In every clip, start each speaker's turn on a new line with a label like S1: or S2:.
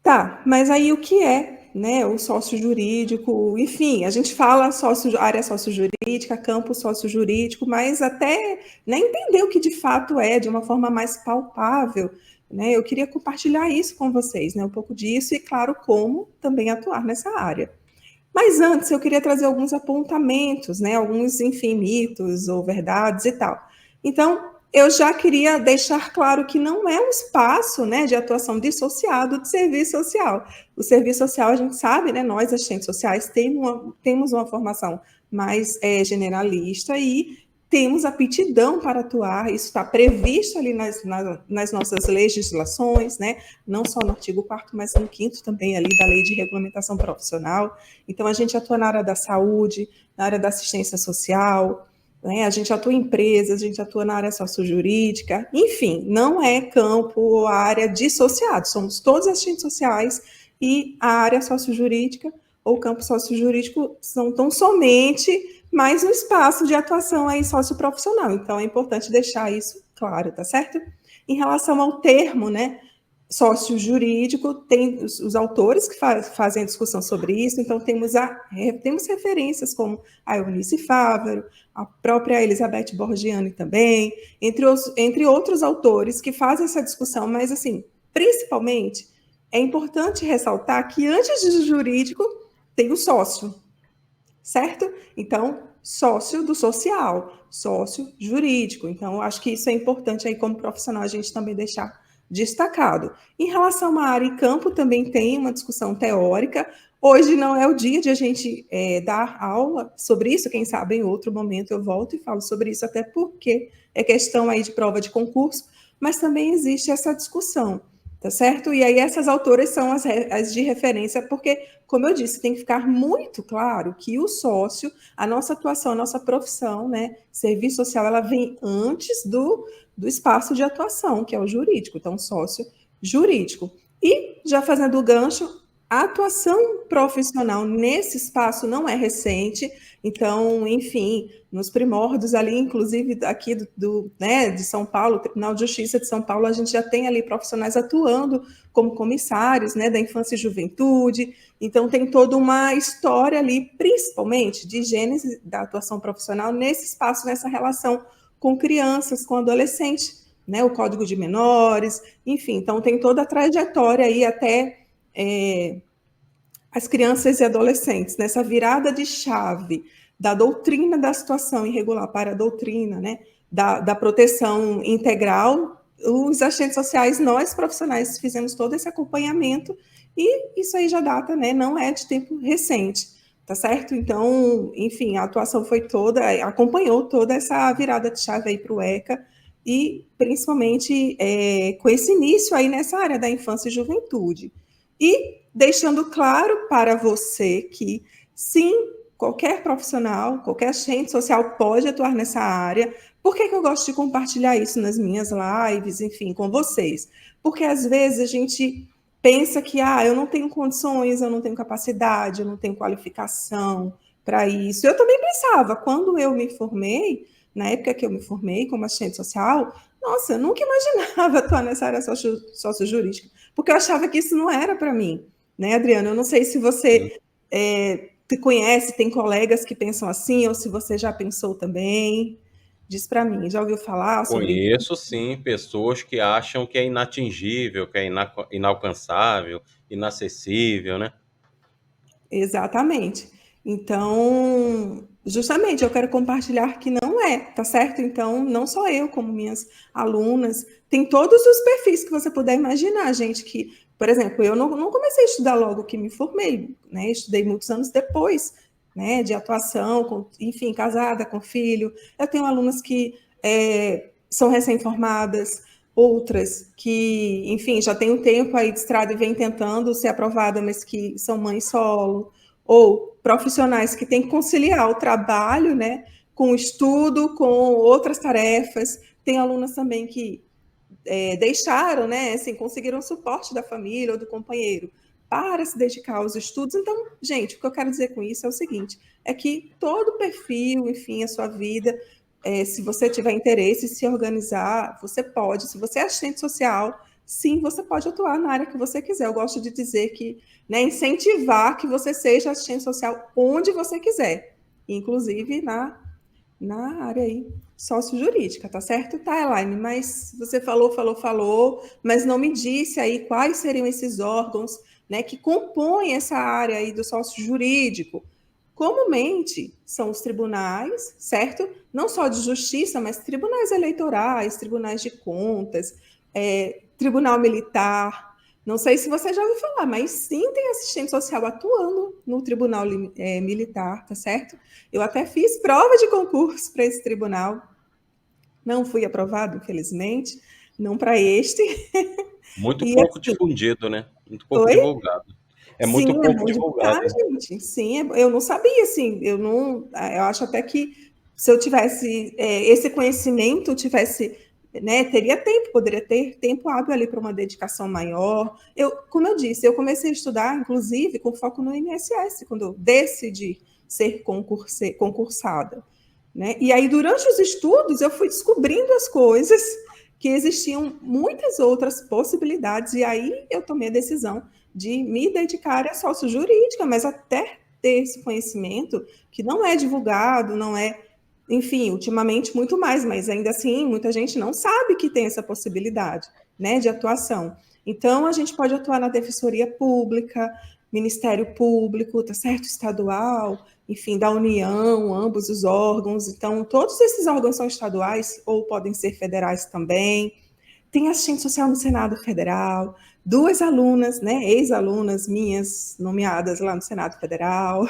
S1: Tá, mas aí o que é, né, o sócio jurídico? Enfim, a gente fala área sócio-jurídica, campo sócio-jurídico, mas até nem entender o que de fato é, de uma forma mais palpável, né? Eu queria compartilhar isso com vocês, né, um pouco disso e, claro, como também atuar nessa área. Mas antes eu queria trazer alguns apontamentos, né, alguns, enfim, mitos ou verdades e tal. Então, eu já queria deixar claro que não é um espaço, né, de atuação dissociado de serviço social. O serviço social, a gente sabe, né, nós, assistentes sociais, temos uma formação mais generalista e temos aptidão para atuar, isso está previsto ali nas nossas legislações, né, não só no artigo 4º, mas no 5º também ali da Lei de Regulamentação Profissional. Então, a gente atua na área da saúde, na área da assistência social, né? A gente atua em empresas, a gente atua na área sociojurídica, enfim, não é campo ou área dissociado, somos todos assistentes sociais e a área sociojurídica ou campo sociojurídico são tão somente mais um espaço de atuação aí socioprofissional. Então, é importante deixar isso claro, tá certo? Em relação ao termo, né, sócio jurídico, tem os autores que fazem a discussão sobre isso, então temos referências como a Eunice Fávero, a própria Elizabeth Borgiani também, entre outros autores que fazem essa discussão, mas, assim, principalmente, é importante ressaltar que antes de jurídico tem o sócio, certo? Então, sócio do social, sócio jurídico. Então, eu acho que isso é importante aí como profissional a gente também deixar destacado. Em relação à área e campo, também tem uma discussão teórica. Hoje não é o dia de a gente dar aula sobre isso, quem sabe em outro momento eu volto e falo sobre isso, até porque é questão aí de prova de concurso, mas também existe essa discussão, tá certo? E aí essas autoras são as de referência, porque, como eu disse, tem que ficar muito claro que o sócio, a nossa atuação, a nossa profissão, né, serviço social, ela vem antes do espaço de atuação, que é o jurídico, então sócio jurídico. E, já fazendo o gancho, a atuação profissional nesse espaço não é recente, então, enfim, nos primórdios ali, inclusive aqui né, de São Paulo, o Tribunal de Justiça de São Paulo, a gente já tem ali profissionais atuando como comissários, né, da infância e juventude, então tem toda uma história ali, principalmente de gênese da atuação profissional nesse espaço, nessa relação com crianças, com adolescentes, né, o Código de Menores, enfim, então tem toda a trajetória aí até as crianças e adolescentes, nessa virada de chave da doutrina da situação irregular para a doutrina, né, da proteção integral, os agentes sociais, nós profissionais, fizemos todo esse acompanhamento e isso aí já data, né, não é de tempo recente, tá certo? Então, enfim, a atuação foi toda, acompanhou toda essa virada de chave aí para o ECA e principalmente com esse início aí nessa área da infância e juventude. E deixando claro para você que, sim, qualquer profissional, qualquer agente social pode atuar nessa área. Por que eu gosto de compartilhar isso nas minhas lives, enfim, com vocês? Porque às vezes a gente pensa que eu não tenho condições, eu não tenho capacidade, eu não tenho qualificação para isso. Eu também pensava, quando eu me formei, na época que eu me formei como assistente social, nossa, eu nunca imaginava atuar nessa área sociojurídica, porque eu achava que isso não era para mim, né, Adriano? Eu não sei se você te conhece, tem colegas que pensam assim, ou se você já pensou também. Diz para mim, já ouviu falar sobre isso?
S2: Conheço sim pessoas que acham que é inatingível, que é inalcançável, inacessível, né?
S1: Exatamente. Então, justamente, eu quero compartilhar que não é, tá certo? Então, não só eu, como minhas alunas, tem todos os perfis que você puder imaginar, gente, que, por exemplo, eu não comecei a estudar logo que me formei, né? Estudei muitos anos depois, né, de atuação, enfim, casada, com filho. Eu tenho alunas que são recém-formadas, outras que, enfim, já tem um tempo aí de estrada e vem tentando ser aprovada, mas que são mães solo, ou profissionais que têm que conciliar o trabalho, né, com o estudo, com outras tarefas. Tem alunas também que deixaram, né, assim, conseguiram o suporte da família ou do companheiro para se dedicar aos estudos. Então, gente, o que eu quero dizer com isso é o seguinte, é que todo perfil, enfim, a sua vida, se você tiver interesse em se organizar, você pode, se você é assistente social, sim, você pode atuar na área que você quiser. Eu gosto de dizer que, né, incentivar que você seja assistente social onde você quiser, inclusive na área aí sócio-jurídica, tá certo, tá, Elaine? Mas você falou, mas não me disse aí quais seriam esses órgãos, né, que compõem essa área aí do sócio-jurídico. Comumente são os tribunais, certo? Não só de justiça, mas tribunais eleitorais, tribunais de contas, tribunal militar. Não sei se você já ouviu falar, mas sim tem assistente social atuando no tribunal militar, tá certo? Eu até fiz prova de concurso para esse tribunal. Não fui aprovado, infelizmente, não para este.
S2: Muito
S1: E
S2: pouco
S1: assim,
S2: difundido, né? Muito pouco
S1: oi?
S2: divulgado. É
S1: Sim,
S2: muito
S1: é
S2: pouco
S1: bom divulgar,
S2: divulgado.
S1: gente. Sim, eu não sabia, assim, eu acho até que se eu tivesse esse conhecimento, tivesse, né, teria tempo, poderia ter tempo hábil ali para uma dedicação maior. Como eu disse, eu comecei a estudar, inclusive, com foco no INSS, quando eu decidi ser concursada, né? E aí, durante os estudos, eu fui descobrindo as coisas, que existiam muitas outras possibilidades, e aí eu tomei a decisão de me dedicar à área sócio-jurídica, mas até ter esse conhecimento que não é divulgado, não é, enfim, ultimamente muito mais, mas ainda assim muita gente não sabe que tem essa possibilidade, né, de atuação. Então a gente pode atuar na defensoria pública, Ministério Público, tá certo, estadual, enfim, da União, ambos os órgãos. Então todos esses órgãos são estaduais ou podem ser federais também. Tem assistente social no Senado Federal, duas alunas, né, ex-alunas minhas nomeadas lá no Senado Federal,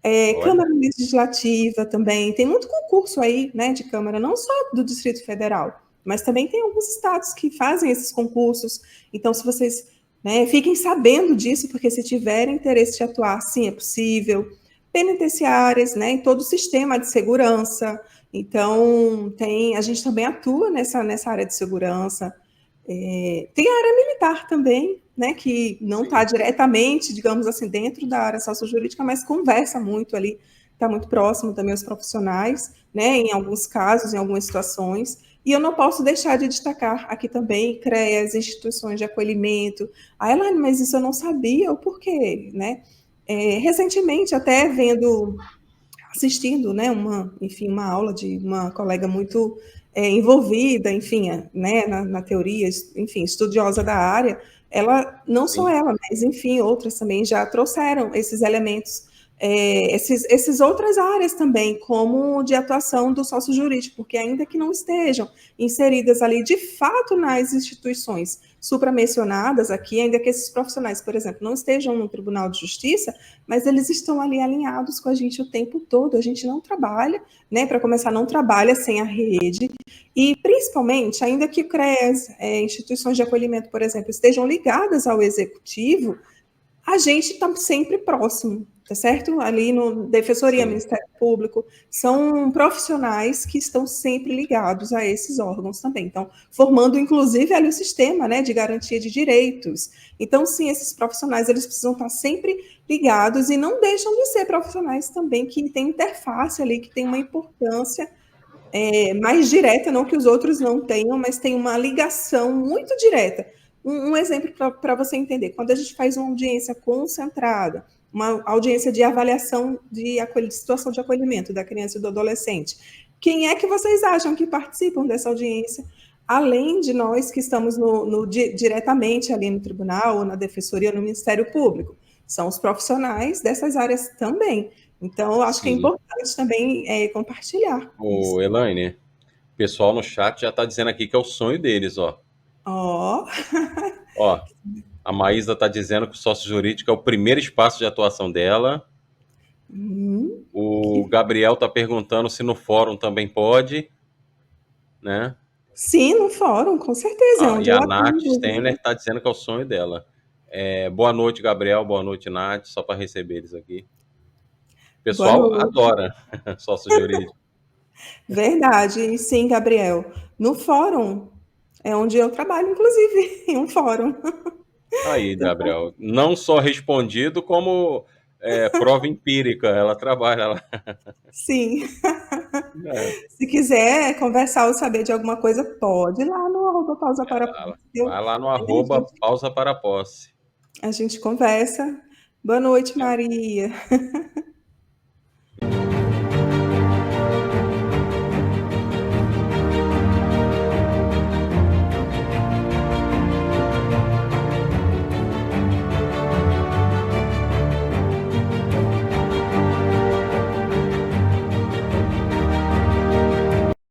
S2: Olha,
S1: Câmara Legislativa também, tem muito concurso aí, né, de Câmara, não só do Distrito Federal, mas também tem alguns estados que fazem esses concursos, então se vocês, né, fiquem sabendo disso, porque se tiverem interesse de atuar, sim, é possível, penitenciárias, né, em todo o sistema de segurança, então a gente também atua nessa área de segurança, tem a área militar também, né, que não está
S2: sim.
S1: diretamente, digamos assim, dentro da área sociojurídica, mas conversa muito ali, está muito próximo também aos profissionais, né, em alguns casos, em algumas situações. E eu não posso deixar de destacar aqui também CREAs, instituições de acolhimento. Ah, Elaine, mas isso eu não sabia, o porquê, né? Recentemente, até assistindo, né, enfim, uma aula de uma colega muito envolvida, enfim, né, na teoria, enfim, estudiosa da área, não só
S2: Sim.
S1: ela, mas enfim, outras também já trouxeram esses elementos, esses outras áreas também, como de atuação do sócio jurídico, porque ainda que não estejam inseridas ali de fato nas instituições supramencionadas aqui, ainda que esses profissionais, por exemplo, não estejam no Tribunal de Justiça, mas eles estão ali alinhados com a gente o tempo todo. A gente não trabalha, né? Para começar, não trabalha sem a rede. E, principalmente, ainda que CREAs, instituições de acolhimento, por exemplo, estejam ligadas ao executivo, a gente está sempre próximo, tá certo? Ali no Defensoria,
S2: Sim.
S1: Ministério Público, são profissionais que estão sempre ligados a esses órgãos também. Então, formando, inclusive, ali o sistema, né, de garantia de direitos. Então, sim, esses profissionais, eles precisam estar sempre ligados e não deixam de ser profissionais também que têm interface ali, que tem uma importância mais direta, não que os outros não tenham, mas tem uma ligação muito direta. Um exemplo para você entender: quando a gente faz uma audiência concentrada, uma audiência de avaliação de situação de acolhimento da criança e do adolescente, quem é que vocês acham que participam dessa audiência? Além de nós que estamos diretamente ali no tribunal, ou na defensoria, ou no Ministério Público, são os profissionais dessas áreas também. Então, eu acho que é
S2: Sim.
S1: importante também compartilhar isso.
S2: O Elaine, o pessoal no chat já está dizendo aqui que é o sonho deles, ó.
S1: Ó,
S2: Ó, a Maísa está dizendo que o sócio jurídico é o primeiro espaço de atuação dela. O
S1: que...
S2: Gabriel está perguntando se no fórum também pode, né?
S1: Sim, no fórum, com certeza, é
S2: Ah,
S1: onde
S2: e
S1: eu
S2: a
S1: atuo,
S2: Nath Stemler
S1: inclusive.
S2: está dizendo que é o sonho dela. Boa noite, Gabriel. Boa noite, Nath. Só para receber eles aqui. O
S1: Boa
S2: pessoal
S1: noite.
S2: adora sócio jurídico.
S1: Verdade, e sim, Gabriel. No fórum é onde eu trabalho, inclusive, em um fórum.
S2: Aí, Gabriel. Não só respondido, como prova empírica. Ela trabalha lá.
S1: Sim.
S2: É,
S1: Se quiser conversar ou saber de alguma coisa, pode ir lá no Pausa
S2: É,
S1: para Posse.
S2: vai lá no
S1: Aí
S2: arroba pausa para posse.
S1: a gente conversa. Boa noite,
S2: É,
S1: Maria.